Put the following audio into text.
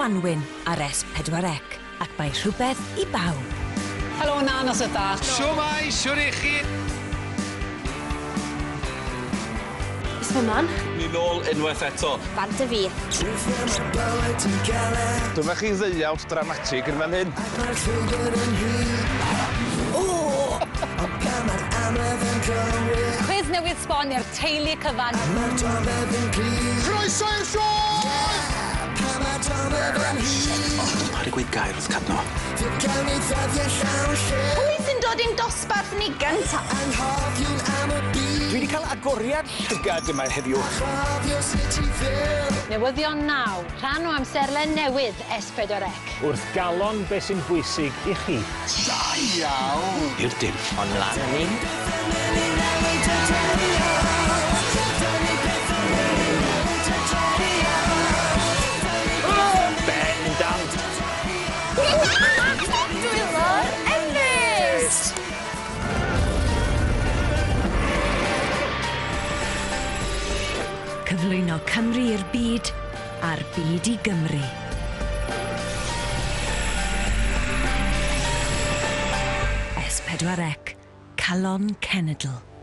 Gwanwyn ar S4C ac mae rhywbeth I bawb. Helo, Nan, os ydda. Siwmai, siwr I chi. Is fy man? Ni nôl unwaith eto. Bant y fi. Dyma chi ddeuawd dramatig yn fan hyn. Cwis newydd sbon i'r teulu cyfan. Croeso i'r sioe! Pa'r I gweud gair wrth cadno. Pwy sy'n dod i'n dosbarth ni gynta? Dwi wedi cael agoriad llygad yma heddiw. Newyddion 9, rhan o amserlen newydd S4C. Wrth galon beth sy'n bwysig I chi. Da iawn! I'r dim, ond lan ni. Bendant! Dwi mor ennus! Cyflwyno Cymru i'r byd a'r byd I Gymru. S4C, Calon, Cenedl.